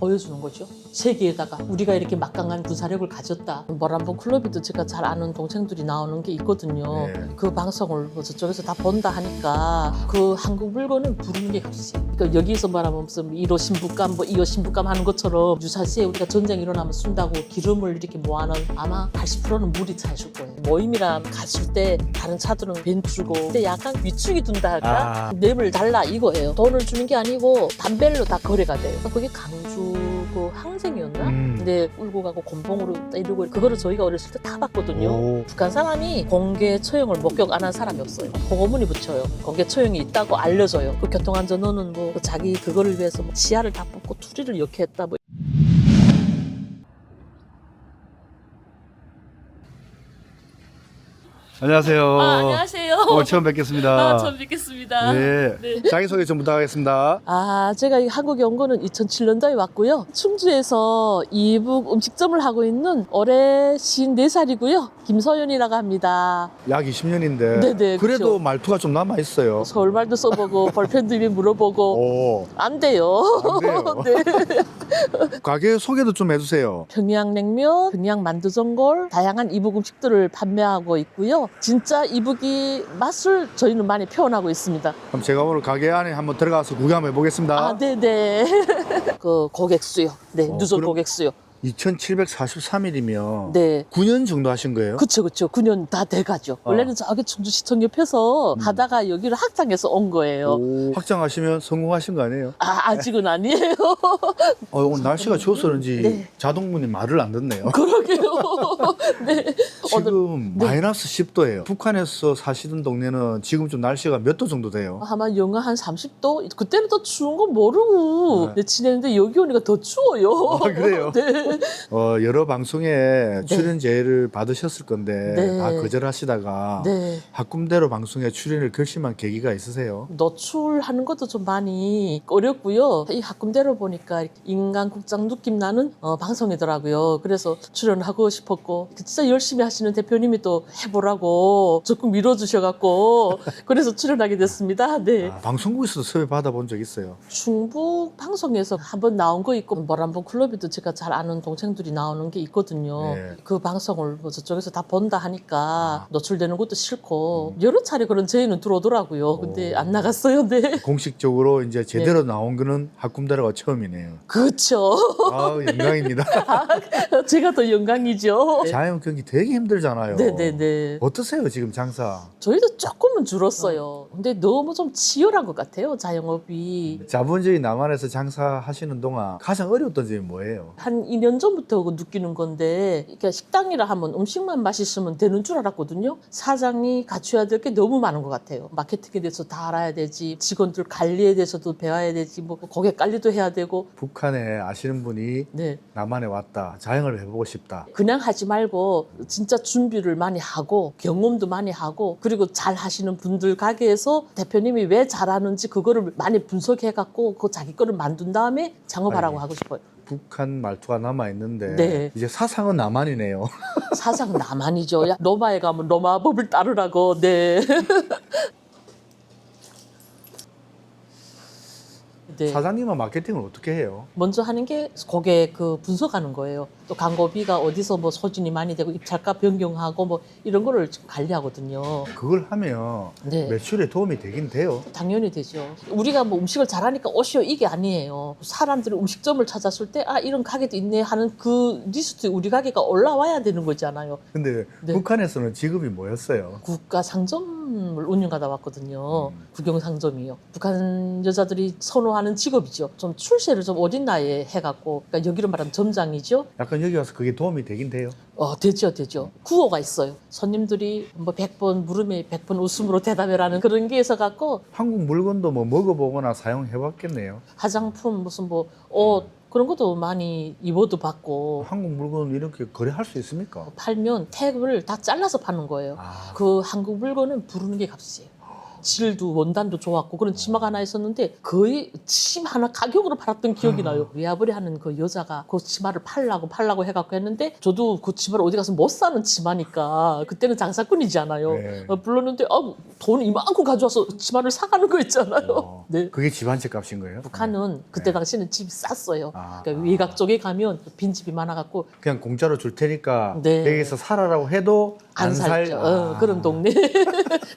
보여주는 거죠. 세계에다가 우리가 이렇게 막강한 군사력을 가졌다. 모란봉 클럽에도 제가 잘 아는 동생들이 나오는 게 있거든요. 네. 그 방송을 뭐 저쪽에서 다 본다 하니까 그 한국 물건은 부르는 게 값이에요. 그러니까 여기서 말하면 무슨 1호 신부감, 뭐 2호 신부감 하는 것처럼 유사시에 우리가 전쟁 일어나면 쓴다고 기름을 이렇게 모아놓은 아마 80%는 물이 차실 거예요. 모임이나 갔을 때 다른 차들은 벤츠고 근데 약간 위축이 둔다 할까? 뇌물 달라 이거예요. 돈을 주는 게 아니고 담배로 다 거래가 돼요. 그게 강주 그 항쟁이었나? 근데 울고 가고 곤봉으로 이러고 그거를 저희가 어렸을 때 다 봤거든요. 오. 북한 사람이 공개 처형을 목격 안 한 사람이 없어요. 보고문이 붙여요. 공개 처형이 있다고 알려줘요. 그 교통안전원은 뭐 자기 그거를 위해서 뭐 지하를 다 뽑고 투리를 이렇게 했다 뭐. 안녕하세요. 안녕하세요. 처음 뵙겠습니다. 처음 뵙겠습니다. 네. 네. 자기소개 좀 부탁하겠습니다. 제가 이 한국에 온 거는 2007년도에 왔고요. 충주에서 이북 음식점을 하고 있는 올해 54살이고요. 김서연이라고 합니다. 약 20년인데 네네, 그래도 그렇죠. 말투가 좀 남아있어요. 서울말도 써보고 볼펜도 이미 물어보고 오, 안 돼요. 안 돼요. 네. 가게 소개도 좀 해주세요. 평양냉면, 평양만두전골, 다양한 이북 음식들을 판매하고 있고요. 진짜 이북이 맛을 저희는 많이 표현하고 있습니다. 그럼 제가 오늘 가게 안에 한번 들어가서 구경 한번 해보겠습니다. 네네. 그 고객수요. 네, 누설 그럼- 고객수요. 2743일이면 네. 9년 정도 하신 거예요? 그쵸. 9년 다 돼가죠. 원래는 저기 충주시청 옆에서 하다가 여기를 확장해서 온 거예요. 오, 확장하시면 성공하신 거 아니에요? 아직은 아니에요. 오늘 날씨가 추워서 그런지 네. 자동문이 말을 안 듣네요. 그러게요. 네. 지금 마이너스 10도예요. 북한에서 사시던 동네는 지금 좀 날씨가 몇 도 정도 돼요? 아마 영하 한 30도? 그때는 더 추운 건 모르고 네. 지냈는데 여기 오니까 더 추워요. 그래요? 네. 여러 방송에 출연 제의를 받으셨을 건데 네. 다 거절하시다가 네. 학군대로 방송에 출연을 결심한 계기가 있으세요? 노출하는 것도 좀 많이 어렵고요. 이 학군대로 보니까 인간국장 느낌 나는 방송이더라고요. 그래서 출연하고 싶었고 진짜 열심히 하시는 대표님이 또 해보라고 적극 밀어주셔갖고 그래서 출연하게 됐습니다. 네. 방송국에서도 섭외 받아본 적 있어요? 중북 방송에서 한번 나온 거 있고 모란봉 클럽에도 제가 잘 아는 동생들이 나오는 게 있거든요. 네. 그 방송을 뭐 저쪽에서 다 본다 하니까 노출되는 것도 싫고 여러 차례 그런 제의는 들어오더라고요. 근데 안 나갔어요. 네. 공식적으로 이제 제대로 나온 거는 학군대로가 처음이네요. 그렇죠. 영광입니다. 제가 더 영광이죠. 자영 경기 되게 힘들잖아요. 네네네. 어떠세요 지금 장사? 저희도 조금은 줄었어요. 근데 너무 좀 치열한 것 같아요. 자영업이. 자본주의 남한에서 장사하시는 동안 가장 어려웠던 점이 뭐예요? 한 2년 전부터 느끼는 건데 그러니까 식당이라 하면 음식만 맛있으면 되는 줄 알았거든요. 사장이 갖춰야 될 게 너무 많은 것 같아요. 마케팅에 대해서 다 알아야 되지, 직원들 관리에 대해서도 배워야 되지, 뭐 고객 관리도 해야 되고. 북한에 아시는 분이 네. 남한에 왔다, 자영을 해보고 싶다. 그냥 하지 말고 진짜 준비를 많이 하고 경험도 많이 하고 그리고 잘 하시는 분들 가게에서 대표님이 왜 잘하는지 그거를 많이 분석해갖고 그 자기 거를 만든 다음에 창업하라고 아니. 하고 싶어요. 북한 말투가 남아있는데 네. 이제 사상은 남한이네요. 사상 나만이죠. 야, 로마에 가면 로마 법을 따르라고. 네. 네. 사장님은 마케팅을 어떻게 해요? 먼저 하는 게 고객 그 분석하는 거예요. 또 광고비가 어디서 뭐 소진이 많이 되고 입찰가 변경하고 뭐 이런 거를 좀 관리하거든요. 그걸 하면 네. 매출에 도움이 되긴 돼요. 당연히 되죠. 우리가 뭐 음식을 잘하니까 오시오 이게 아니에요. 사람들이 음식점을 찾았을 때 이런 가게도 있네 하는 그 리스트에 우리 가게가 올라와야 되는 거잖아요. 근데 네. 북한에서는 직업이 뭐였어요? 국가 상점을 운영하다 왔거든요. 국영 상점이요. 북한 여자들이 선호하는 직업이죠. 좀 출세를 좀 어린 나이에 해갖고 그러니까 여기로 말하면 점장이죠. 약간 여기 와서 그게 도움이 되긴 돼요. 되죠. 구호가 있어요. 손님들이 뭐 100번 물음에 100번 웃음으로 대답해라는 그런 게 있어갖고 한국 물건도 뭐 먹어보거나 사용해봤겠네요. 화장품 무슨 뭐 옷 그런 것도 많이 입어도 받고 한국 물건 이렇게 거래할 수 있습니까? 팔면 탭을 다 잘라서 파는 거예요. 그 한국 물건은 부르는 게 값이에요. 질도 원단도 좋았고 그런 치마가 하나 있었는데 거의 치마 하나 가격으로 팔았던 기억이 나요. 외아버리 하는 그 여자가 그 치마를 팔라고 해갖고 했는데 저도 그 치마를 어디 가서 못 사는 치마니까 그때는 장사꾼이잖아요. 네. 불렀는데 돈 이만큼 가져와서 치마를 사가는 거 있잖아요. 네. 그게 집안집 값인 거예요? 북한은 그때 당시는 집이 쌌어요. 아. 그러니까 외곽 쪽에 가면 빈집이 많아갖고 그냥 공짜로 줄 테니까 네. 여기서 살아라고 해도 안 살. 살죠. 그런 동네.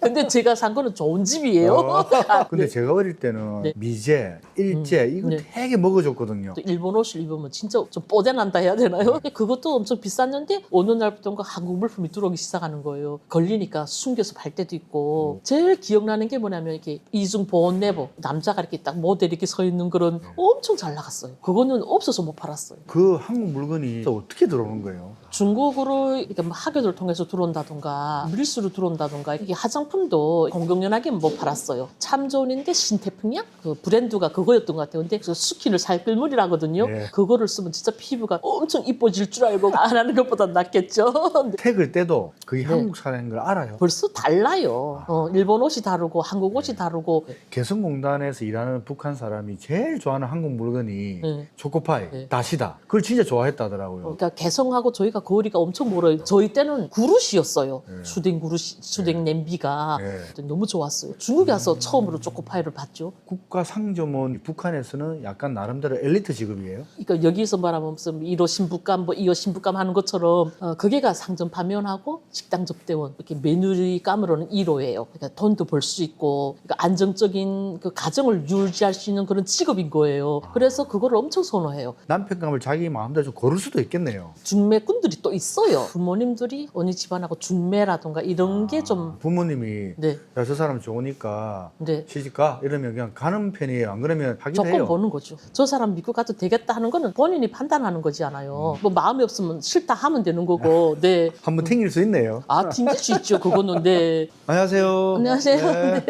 근데 제가 산 거는 좋은 집이에요. 근데 네. 제가 어릴 때는 네. 미제, 일제 이거 네. 되게 먹어줬거든요. 또 일본 옷을 입으면 진짜 좀 뽀대난다 해야 되나요? 그것도 엄청 비쌌는데 어느 날부터인가 한국 물품이 들어오기 시작하는 거예요. 걸리니까 숨겨서 팔 때도 있고 제일 기억나는 게 뭐냐면 이렇게 이중 보온 내복 남자가 이렇게 딱 모델 이렇게 서 있는 그런 엄청 잘 나갔어요. 그거는 없어서 못 팔았어요. 그 한국 물건이 어떻게 들어오는 거예요? 중국으로 이렇게 뭐 학교들 통해서 들어온다던가 밀수로 들어온다던가 이게 화장품도 공공연하게 못 팔았어요. 참 좋은인데 신태평양 그 브랜드가 그거였던 것 같아요. 근데 그 스킨을 살끌물이라거든요. 네. 그거를 쓰면 진짜 피부가 엄청 이뻐질 줄 알고 안 하는 것보다 낫겠죠. 근데 택을 때도 그게 네. 한국 사람인 걸 알아요. 벌써 달라요. 일본 옷이 다르고 한국 옷이 다르고 개성공단에서 일하는 북한 사람이 제일 좋아하는 한국 물건이 네. 초코파이, 네. 다시다. 그걸 진짜 좋아했다더라고요. 그러니까 개성하고 저희가 거리가 엄청 멀어요. 저희 때는 그릇이었어요. 네. 수댕 그릇, 수댕 냄비가 네. 너무 좋았어요. 중국에 와서 처음으로 초코파이를 봤죠. 국가 상점은 북한에서는 약간 나름대로 엘리트 직업이에요. 그러니까 여기서 말하면 무슨 1호 신부감, 뭐 2호 신부감 하는 것처럼 그게가 상점 파면하고 식당 접대원 이렇게 며느리감으로는 1호예요. 그러니까 돈도 벌 수 있고 그러니까 안정적인 그 가정을 유지할 수 있는 그런 직업인 거예요. 그래서 그거를 엄청 선호해요. 남편감을 자기 마음대로 좀 고를 수도 있겠네요. 중매꾼들이 또 있어요. 부모님들이 어느 집안하고 중매라던가 이런 게 좀 부모님이 네, 야, 저 사람 좋으니까 네. 시집가 이러면 그냥 가는 편이에요. 안 그러면 하기도 조건 해요. 보는 거죠. 저 사람 미국 가도 되겠다 하는 거는 본인이 판단하는 거잖아요. 뭐 마음이 없으면 싫다 하면 되는 거고. 네. 한번 튕길 수 있네요. 아, 튕길 수 있죠. 그거는. 네. 안녕하세요. 안녕하세요. 네.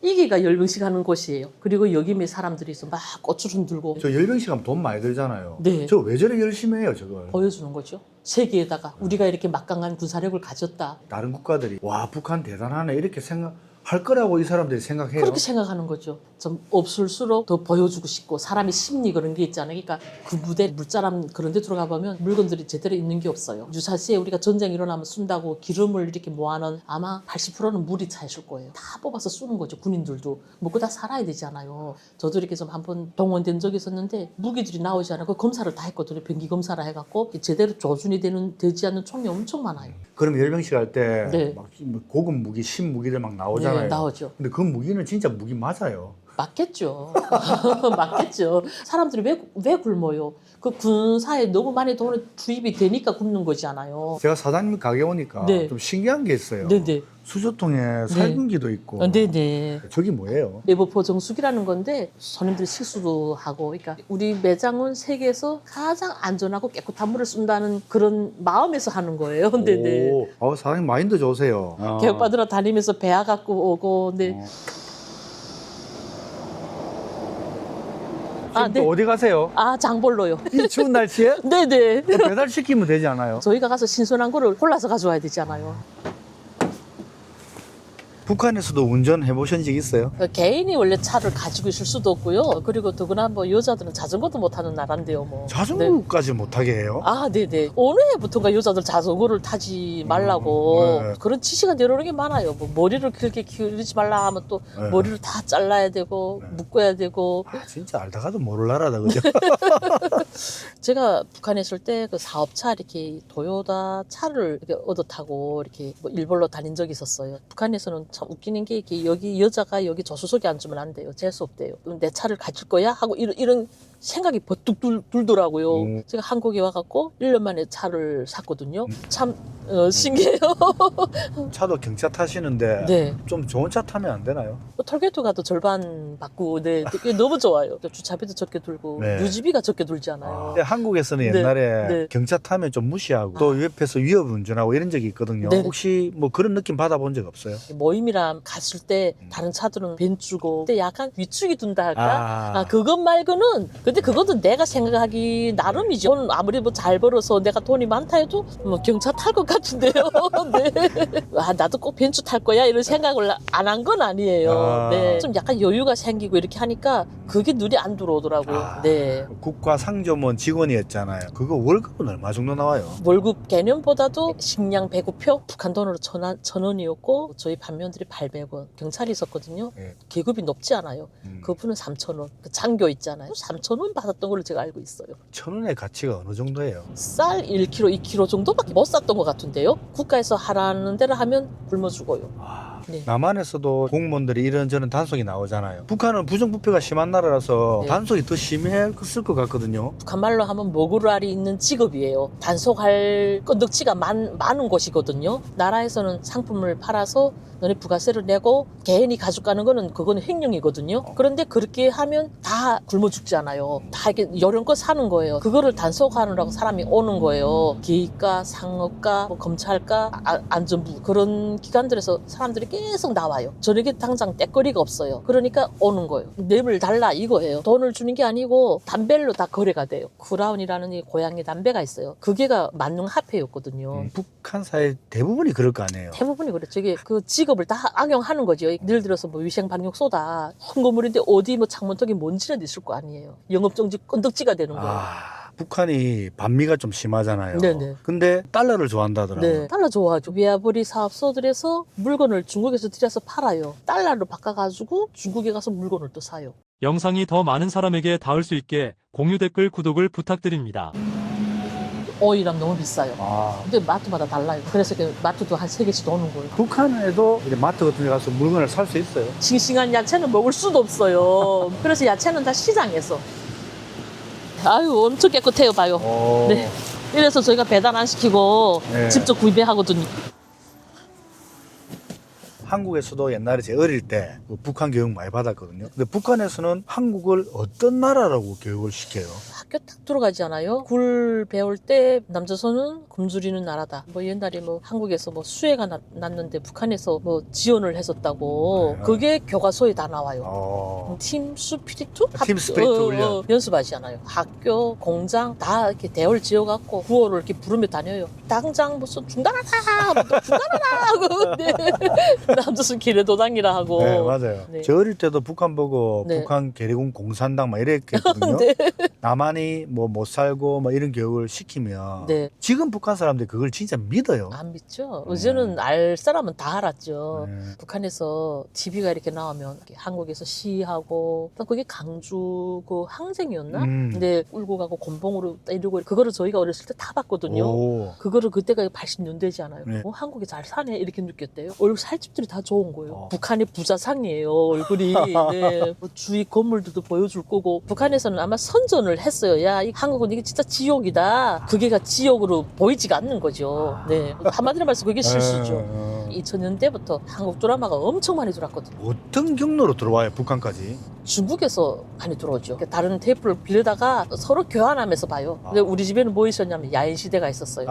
이기가 열병식 하는 곳이에요. 그리고 여기 몇 사람들이 있어 막 꽃을 들고 저 열병식 하면 돈 많이 들잖아요. 네. 저 왜 저렇게 열심히 해요, 저걸? 보여주는 거죠. 세계에다가 우리가 이렇게 막강한 군사력을 가졌다. 다른 국가들이 와, 북한 대단하네 이렇게 생각할 거라고 이 사람들이 생각해요. 그렇게 생각하는 거죠. 좀 없을수록 더 보여주고 싶고 사람의 심리 그런 게 있잖아요. 그러니까 그 무대 물자람 그런 데 들어가 보면 물건들이 제대로 있는 게 없어요. 유사시에 우리가 전쟁 일어나면 쏜다고 기름을 이렇게 모아놓은 아마 80%는 물이 차 있을 거예요. 다 뽑아서 쏘는 거죠. 군인들도. 먹고 다 살아야 되잖아요. 저도 이렇게 좀 한번 동원된 적이 있었는데 무기들이 나오지 않아요. 그 검사를 다 했거든요. 병기 검사를 해갖고 제대로 조준이 되지 않는 총이 엄청 많아요. 그럼 열병식 할 때 네. 막 고급 무기, 신무기들 막 나오잖아요. 네, 나오죠. 근데 그 무기는 진짜 무기 맞아요. 맞겠죠. 맞겠죠. 사람들이 왜 굶어요? 그 군사에 너무 많이 돈이 투입이 되니까 굶는 거잖아요. 제가 사장님 가게 오니까 네. 좀 신기한 게 있어요. 네네. 수저통에 살균기도 있고. 네네. 저기 뭐예요? 내부포 정수기라는 건데 손님들이 실수도 하고 그러니까 우리 매장은 세계에서 가장 안전하고 깨끗한 물을 쓴다는 그런 마음에서 하는 거예요. 네네. 오, 사장님 마인드 좋으세요. 개업받으러 다니면서 배아 갖고 오고 네. 지금 또 어디 가세요? 아, 장볼로요. 이 추운 날씨에? 네네. 배달시키면 되지 않아요? 저희가 가서 신선한 거를 골라서 가져와야 되잖아요. 북한에서도 운전해 보신 적 있어요? 개인이 원래 차를 가지고 있을 수도 없고요. 그리고 더구나 뭐 여자들은 자전거도 못 타는 나라인데요, 뭐. 네. 자전거까지 못하게 해요? 아, 네네. 어느 해부터인가 여자들 자전거를 타지 말라고 네. 그런 지시가 내려오는 게 많아요. 뭐 머리를 그렇게 기르지 말라 하면 또 네. 머리를 다 잘라야 되고 묶어야 되고. 아, 진짜 알다가도 모를 나라다, 그죠? 제가 북한에 있을 때 그 사업차 이렇게 도요타 차를 이렇게 얻어 타고 이렇게 뭐 일본로 다닌 적이 있었어요. 북한에서는 참 웃기는 게 이렇게 여기 여자가 여기 조수석에 앉으면 안 돼요. 재수 없대요. 내 차를 가질 거야? 하고 이런 생각이 버뜩 들더라고요. 제가 한국에 와갖고 1년 만에 차를 샀거든요. 참 신기해요. 차도 경차 타시는데 네. 좀 좋은 차 타면 안 되나요? 뭐 톨게이트 가도 절반 받고 네, 그게 너무 좋아요. 주차비도 적게 들고 네. 유지비가 적게 들잖아요. 근데 한국에서는 네. 옛날에 네. 경차 타면 좀 무시하고 또 옆에서 위협 운전하고 이런 적이 있거든요. 네. 혹시 뭐 그런 느낌 받아본 적 없어요? 모임이랑 갔을 때 다른 차들은 벤츠고 근데 약간 위축이 둔다 할까? 아. 그것 말고는 근데 그것도 내가 생각하기 나름이죠. 돈 아무리 뭐 잘 벌어서 내가 돈이 많다 해도 뭐 경차 탈 것 같은데요. 네. 아, 나도 꼭 벤츠 탈 거야 이런 생각을 안 한 건 아니에요. 아. 네. 좀 약간 여유가 생기고 이렇게 하니까 그게 눈이 안 들어오더라고요. 아. 네. 국가 상점원 직원이었잖아요. 그거 월급은 얼마 정도 나와요? 월급 개념보다도 식량 배급표 북한 돈으로 1,000원이었고 저희 반면들이 800원. 경찰이 있었거든요. 예. 계급이 높지 않아요. 그분은 3,000원. 그 장교 있잖아요. 3,000원 받았던 걸로 제가 알고 있어요. 1,000원의 가치가 어느 정도예요? 쌀 1kg, 2kg 정도밖에 못 샀던 것 같은데요. 국가에서 하라는 대로 하면 굶어 죽어요. 네. 남한에서도 공무원들이 이런저런 단속이 나오잖아요. 북한은 부정부패가 심한 나라라서 네. 단속이 더 심했을 것 같거든요. 북한 말로 하면 먹으라리 있는 직업이에요. 단속할 건덕지가 많은 곳이거든요. 나라에서는 상품을 팔아서 너네 부가세를 내고 개인이 가져가는 거는 그거는 횡령이거든요. 그런데 그렇게 하면 다 굶어 죽잖아요. 다 이렇게 여령껏 사는 거예요. 그거를 단속하느라고 사람이 오는 거예요. 기획과 상업과 뭐 검찰과 안전부 그런 기관들에서 사람들이 계속 나와요. 저녁에 당장 떼거리가 없어요. 그러니까 오는 거예요. 뇌물 달라 이거예요. 돈을 주는 게 아니고 담배로 다 거래가 돼요. 크라운이라는 이 고양이 담배가 있어요. 그게가 만능화폐였거든요. 북한 사회 대부분이 그럴 거 아니에요. 대부분이 그랬죠. 이게 그 직업을 다 악용하는 거죠. 예를 들어서 뭐 위생방역소다. 헌건물인데 어디 뭐 창문턱에 먼지라도 있을 거 아니에요. 영업정지 건덕지가 되는 거예요. 북한이 반미가 좀 심하잖아요. 네네. 근데 달러를 좋아한다더라고요. 네, 달러 좋아하죠. 위아부리 사업소들에서 물건을 중국에서 들여서 팔아요. 달러로 바꿔가지고 중국에 가서 물건을 또 사요. 영상이 더 많은 사람에게 닿을 수 있게 공유 댓글 구독을 부탁드립니다. 오이랑 너무 비싸요. 아, 근데 마트마다 달라요. 그래서 그 마트도 한 3개씩 오는 거예요. 북한에도 이제 마트 같은 데 가서 물건을 살 수 있어요. 싱싱한 야채는 먹을 수도 없어요. 그래서 야채는 다 시장에서. 아유, 엄청 깨끗해요, 봐요. 네. 이래서 저희가 배달 안 시키고 네. 직접 구매하거든요. 한국에서도 옛날에 제 어릴 때 북한 교육 많이 받았거든요. 근데 북한에서는 한국을 어떤 나라라고 교육을 시켜요? 학교 딱 들어가잖아요. 굴 배울 때 남조선은 굶주리는 나라다. 뭐 옛날에 뭐 한국에서 뭐 수해가 났는데 북한에서 뭐 지원을 했었다고. 네. 그게 교과서에 다 나와요. 팀 스피리트? 팀 스피리트 훈련. 연습하잖아요. 학교, 공장 다 이렇게 대열 지어갖고 구호를 이렇게 부르며 다녀요. 당장 무슨 중단하다! 또 중단하다! 네. 남조선 기레도당이라 하고. 네, 맞아요. 네. 저 어릴 때도 북한 보고 네. 북한 계리군 공산당 막 이랬거든요. 네. 남한이 뭐 못 살고 막 이런 교육을 시키면 네. 지금 북한 사람들이 그걸 진짜 믿어요. 안 믿죠. 어제는 알 사람은 다 알았죠. 네. 북한에서 TV가 이렇게 나오면 이렇게 한국에서 시하고 또 그게 강주 그 항쟁이었나? 근데 울고 가고 곤봉으로 때리고 그거를 저희가 어렸을 때 다 봤거든요. 오. 그거를 그때가 80년대잖아요. 네. 한국이 잘 사네 이렇게 느꼈대요. 얼굴 살집들이 다 좋은 거예요. 어. 북한이 부자상이에요 얼굴이. 네. 뭐 주위 건물들도 보여줄 거고 북한에서는 아마 선전을 했어요. 야, 이 한국은 이게 진짜 지옥이다. 그게가 지옥으로 보이지가 않는 거죠. 네. 한마디로 말해서 그게 실수죠. 2000년대부터 한국 드라마가 엄청 많이 들어왔거든요. 어떤 경로로 들어와요 북한까지? 중국에서 많이 들어오죠. 다른 테이프를 빌려다가 서로 교환하면서 봐요. 근데 우리 집에는 뭐 있었냐면 야인시대가 있었어요.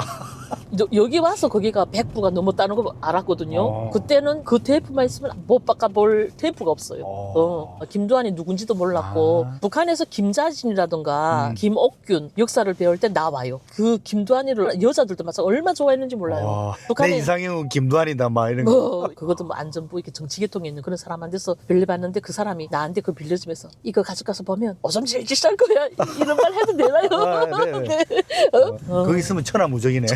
여기 와서 거기가 100부가 넘었다는 걸 알았거든요. 그때는 그 테이프만 있으면 못 바꿔볼 테이프가 없어요. 김두한이 누군지도 몰랐고 북한에서 김자진이라든가 김옥균 역사를 배울 때 나와요. 그 김두한이를 여자들도 마찬가지로 얼마나 좋아했는지 몰라요. 내 이상형은 김두한이다 막 이런 거. 그것도 뭐 안전부 이렇게 정치계통에 있는 그런 사람한테서 빌려봤는데 그 사람이 나한테 그 빌려주면서 이거 가져가서 보면 어쩜 질질 쌀 거야 이런 말 해도 되나요? 네. 거기 있으면 천하무적이네.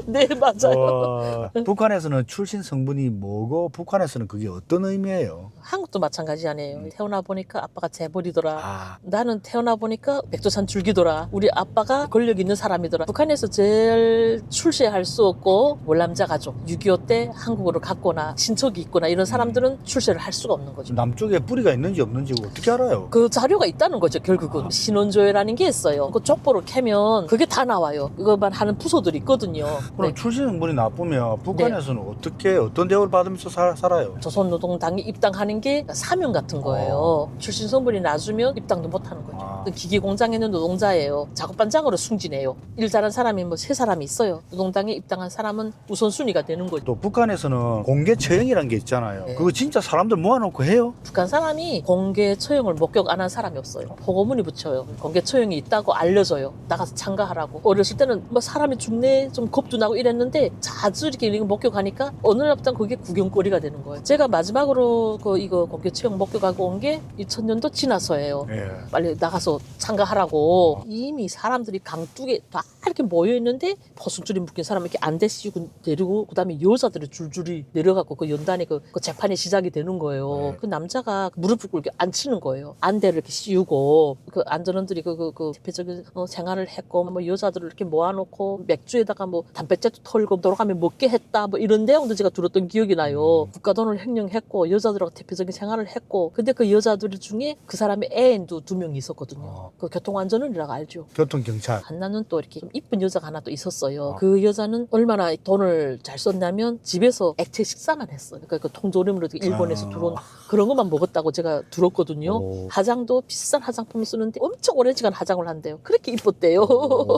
네 맞아요. 북한에서는 출신 성분이 뭐고 북한에서는 그게 어떤 의미예요? 한국도 마찬가지 아니에요. 태어나 보니까 아빠가 재벌이더라. 아, 나는 태어나 보니까 백두산 줄기더라. 우리 아빠가 권력 있는 사람이더라. 북한에서 제일 출세할 수 없고 월남자 가족 6.25 때 한국으로 갔거나 친척이 있거나 이런 사람들은 출세를 할 수가 없는 거죠. 남쪽에 뿌리가 있는지 없는지 어떻게 알아요? 그 자료가 있다는 거죠. 결국은 신원조회라는 게 있어요. 그 족보를 캐면 그게 다 나와요. 이거만 하는 부서들이 있거든요. 그럼 네. 출신 성분이 나쁘면 북한에서는 어떻게 어떤 대우를 받으면서 살아요? 조선노동당에 입당하는 게 사명 같은 거예요. 출신 성분이 낮으면 입당도 못하는 거죠. 아. 기계 공장에 있는 노동자예요. 작업반장으로 승진해요. 일 잘한 사람이 뭐 3사람이 있어요. 노동당에 입당한 사람은 우선순위가 되는 거죠. 또 북한에서는 공개 처형이라는 게 있잖아요. 네. 그거 진짜 사람들 모아놓고 해요? 북한 사람이 공개 처형을 목격 안 한 사람이 없어요. 보고문이 붙여요. 공개 처형이 있다고 알려줘요. 나가서 참가하라고. 어렸을 때는 뭐 사람이 죽네 좀 겁도 나고 이랬는데 자주 이렇게 이런 거 목격하니까 어느 날부터 그게 구경거리가 되는 거예요. 제가 마지막으로 이거 공개 처형 목격하고 온 게 2000년도 지나서예요. 예. 빨리 나가서 참가하라고. 이미 사람들이 강둑에 다 이렇게 모여있는데 포승줄이 묶인 사람 이렇게 안대 씌우고 내리고 그다음에 여자들이 줄줄이 내려가고 그 연단이 그 재판이 시작이 되는 거예요. 네. 그 남자가 무릎을 꿇게 앉히는 거예요. 안대를 이렇게 씌우고 그 안전원들이 그 대표적인 생활을 했고 뭐 여자들을 이렇게 모아놓고 맥주에다가 뭐 담배째도 털고 돌아가면 먹게 했다 뭐 이런 내용도 제가 들었던 기억이 나요. 국가돈을 횡령했고 여자들하고 대표적인 생활을 했고 근데 그 여자들 중에 그 사람의 애인도 2명이 있었거든요. 그 교통안전원이라고 알죠. 교통경찰. 한나는 또 이렇게 좀 이쁜 여자가 하나 또 있었어요. 그 여자는 얼마나 돈을 잘 썼냐면 집에서 액체 식사만 했어요. 그러니까 그 통조림으로 일본에서 들어온 그런 것만 먹었다고 제가 들었거든요. 오. 화장도 비싼 화장품을 쓰는데 엄청 오랜 시간 화장을 한대요. 그렇게 이뻤대요.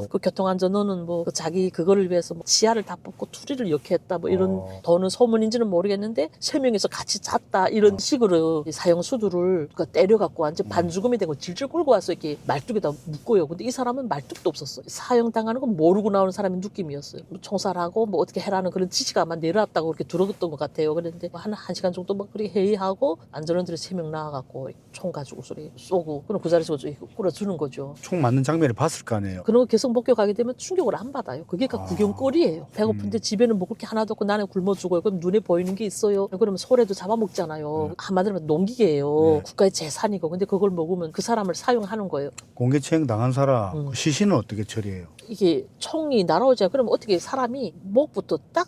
그 교통안전원은 뭐 자기 그거를 위해서 뭐 치아를 다 뽑고 투리를 이렇게 했다 뭐 이런 더는 소문인지는 모르겠는데 3명이서 같이 잤다 이런 식으로 사형수들을 때려갖고 완전 반죽음이 되고 질질 끌고 와서 이렇게 말뚝에다 묶어요. 근데 이 사람은 말뚝도 없었어. 사형당하는 건 모르고 나오는 사람의 느낌이었어요. 뭐 총살하고 뭐 어떻게 해라는 그런 지시가 아마 내려왔다고 그렇게 들었던 것 같아요. 그런데 한 1시간 정도 막 그렇게 회의하고 안전원들이 3명 나와갖고 총 가지고 소리 쏘고 그럼 그 자리에서 끌어주는 거죠. 총 맞는 장면을 봤을 거 아니에요. 그런 거 계속 목격하게 되면 충격을 안 받아요. 그게 구경거리예요. 배고픈데 집에는 먹을 게 하나도 없고 나는 굶어 죽어요. 그럼 눈에 보이는 게 있어요. 그러면 소래도 잡아먹잖아요. 한마디로 농기계예요. 국가의 재산이고. 근데 그걸 먹으면 그 사람을 사용하는 거예요. 공개 처형 당한 사람 시신은 어떻게 처리해요? 이게 총이 날아오잖아요. 그러면 어떻게 사람이 목부터 딱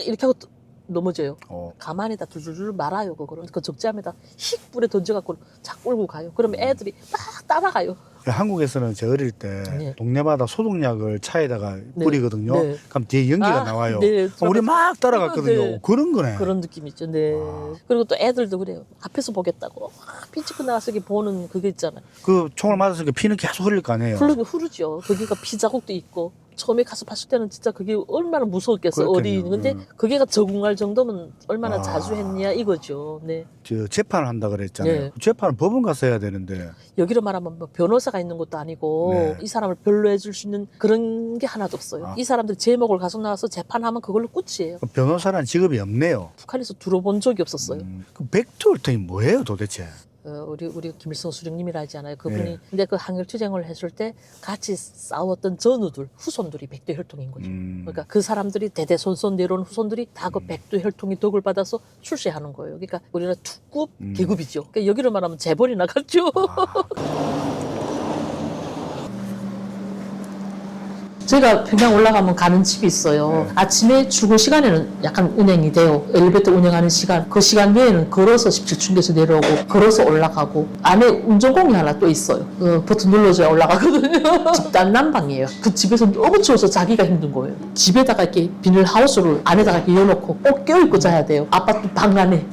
이렇게 하고 넘어져요. 가만히다 둘둘둘 말아요. 그거를 그 적재함에다 휙 불에 던져갖고 착 끌고 가요. 그러면 애들이 막 따라가요. 한국에서는 제 어릴 때 네. 동네마다 소독약을 차에다가 네. 뿌리거든요. 네. 그럼 뒤에 연기가 나와요. 네, 그럼 우리 막 따라갔거든요. 네. 그런 거네. 그런 느낌이죠. 네. 그리고 또 애들도 그래요. 앞에서 보겠다고 피 찍고 나와서 이렇게 보는 그게 있잖아요. 그 총을 맞았으니까 피는 계속 흐를 거 아니에요. 흐르죠. 거기가 피 자국도 있고. 처음에 가서 봤을 때는 진짜 그게 얼마나 무서웠겠어. 그렇겠네요. 어린. 근데 그게가 적응할 정도면 얼마나 자주 했냐 이거죠. 네. 저 재판을 한다 그랬잖아요. 네. 재판은 법원 가서 해야 되는데 여기로 말하면 뭐 변호사가 있는 것도 아니고 네. 이 사람을 변로해 줄 수 있는 그런 게 하나도 없어요. 이 사람들 제목을 가서 나와서 재판하면 그걸로 끝이에요. 변호사라는 직업이 없네요. 북한에서 들어본 적이 없었어요. 그 백두혈통이 뭐예요 도대체? 우리 김일성 수령님이라 하지 않아요. 그분이 네. 근데 그 항일 투쟁을 했을 때 같이 싸웠던 전우들 후손들이 백두혈통인 거죠. 그러니까 그 사람들이 대대손손 내려온 후손들이 다 그 백두혈통의 덕을 받아서 출세하는 거예요. 그러니까 우리는 특급 계급이죠. 그러니까 여기로 말하면 재벌이 나갔죠. 제가 평양 올라가면 가는 집이 있어요. 아침에 출근 시간에는 약간 운행이 돼요. 엘리베이터 운행하는 시간. 그 시간 외에는 걸어서 17층에서 내려오고 걸어서 올라가고 안에 운전공이 하나 또 있어요. 버튼 눌러줘야 올라가거든요. 집단 난방이에요. 그 집에서 너무 추워서 자기가 힘든 거예요. 집에다가 이렇게 비닐하우스를 안에다가 이렇게 열어놓고 꼭 껴입고 자야 돼요. 아파트 방 안에.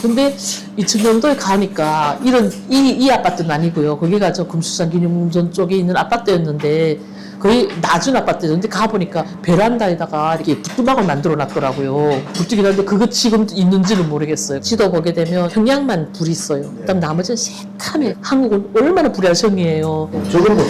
근데 2000년도에 가니까 이 아파트는 아니고요. 거기가 저 금수산 기념전 쪽에 있는 아파트였는데 거의 낮은 아파트였는데 가보니까 베란다에다가 이렇게 부뚜막을 만들어 놨더라고요. 불뜨긴 한데 그거 지금 있는지는 모르겠어요. 지도 보게 되면 평양만 불이 있어요. 그다음 나머지는 새카매. 한국은 얼마나 불이 성이에요. 저건 뭐?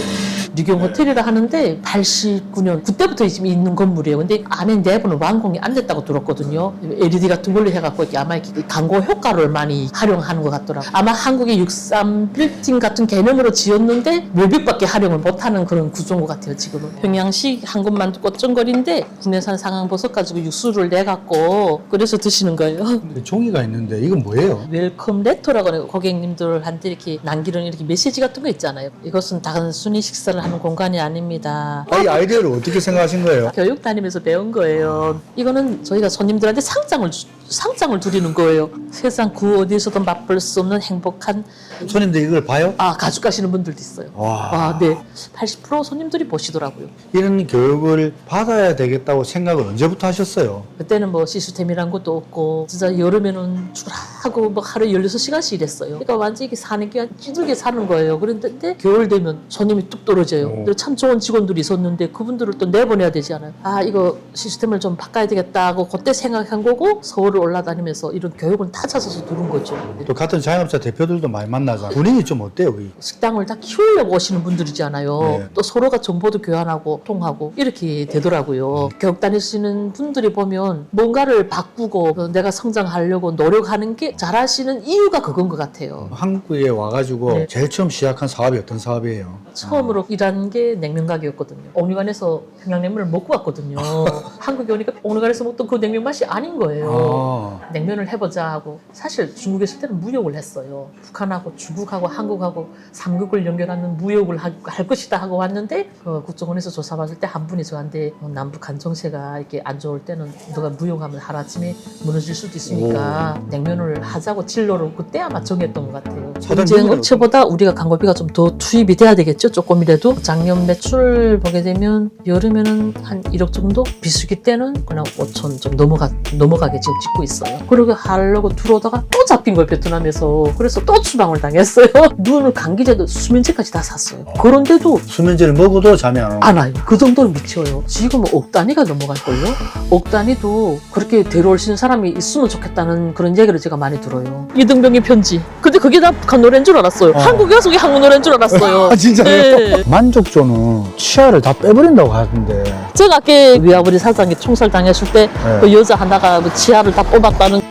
뉴경 호텔이라 하는데 89년 그때부터 지금 있는 건물이에요. 근데 안에 내부는 완공이 안 됐다고 들었거든요. LED 같은 걸로 해갖고 이렇게 아마 이렇게 광고 효과를 많이 활용하는 것 같더라고요. 아마 한국의 63 빌딩 같은 개념으로 지었는데 몇백밖에 활용을 못하는 그런 구조인 것 같아요. 지금은 평양식 한 곳만 꽃전거리인데 국내산 상황버섯 가지고 육수를 내갖고 끓여서 드시는 거예요. 종이가 있는데 이건 뭐예요? 웰컴 레터라고 고객님들한테 이렇게 남기는 이렇게 메시지 같은 거 있잖아요. 이것은 단순히 식사를 하는 공간이 아닙니다. 이 아이디어를 어떻게 생각하신 거예요? 교육 다니면서 배운 거예요. 이거는 저희가 손님들한테 상장을 상장을 드리는 거예요. 세상 그 어디에서도 맛볼 수 없는 행복한 손님들 이걸 봐요? 가져가시는 분들도 있어요. 와. 네. 80% 손님들이 보시더라고요. 이런 교육을 받아야 되겠다고 생각을 언제부터 하셨어요? 그때는 뭐 시스템이란 것도 없고 진짜 여름에는 출하고 뭐 하루에 16시간씩 일했어요. 그러니까 완전히 이게 사는 게 찌들게 사는 거예요. 그런데 겨울 되면 손님이 뚝 떨어져요. 그리고 참 좋은 직원들이 있었는데 그분들을 또 내보내야 되잖아요. 이거 시스템을 좀 바꿔야 되겠다고 그때 생각한 거고 서울을 올라다니면서 이런 교육을 다 찾아서 들은 거죠. 또 같은 자영업자 대표들도 많이 만나잖아요. 분위기 좀 어때요? 거기? 식당을 다 키우려고 오시는 분들이잖아요. 네. 또 서로가 정보도 교환하고 통하고 이렇게 되더라고요. 교육 다니시는 분들이 보면 뭔가를 바꾸고 내가 성장하려고 노력하는 게 잘하시는 이유가 그건 것 같아요. 한국에 와가지고 네. 제일 처음 시작한 사업이 어떤 사업이에요? 처음으로 일한 게 냉면 가게였거든요. 옥류관에서 평양냉면을 먹고 왔거든요. 한국에 오니까 옥류관에서 먹던 그 냉면 맛이 아닌 거예요. 냉면을 해보자 하고 사실 중국에 있을 때는 무역을 했어요. 북한하고 중국하고 한국하고 삼국을 연결하는 무역을 할 것이다 하고 왔는데 국정원에서 조사받을 때 한 분이 저한테 남북 한정세가 이렇게 안 좋을 때는 너가 무역하면 하루아침에 무너질 수도 있으니까 냉면을 하자고 진로를 그때 아마 정했던 것 같아요. 경쟁 업체보다 우리가 광고비가 좀 더 투입이 돼야 되겠죠. 조금이라도. 작년 매출 보게 되면 여름에는 한 1억 정도? 비수기 때는 그냥 5천 좀 넘어가게 지금 찍고 있어요. 그러고 하려고 들어오다가 또 잡힌 거예요. 베트남에서. 그래서 또 추방을 당했어요. 눈을 감기제도 수면제까지 다 샀어요. 그런데도 수면제를 먹어도 잠이 안 오고. 안 와요. 그 정도는 미쳐요. 지금은 억 단위가 넘어갈걸요? 억 단위도 그렇게 데려올 수 있는 사람이 있으면 좋겠다는 그런 얘기를 제가 많이 들어요. 이등병의 편지. 근데 그게 다 북한 노래인 줄 알았어요. 한국에 와서 그게 한국 노래인 줄 알았어요. 진짜요? 네. 만족조는 치아를 다 빼버린다고 하던데. 제가 아까 위아버리 사장이 총살 당했을 때 그 여자 하나가 뭐 치아를 다 뽑았다는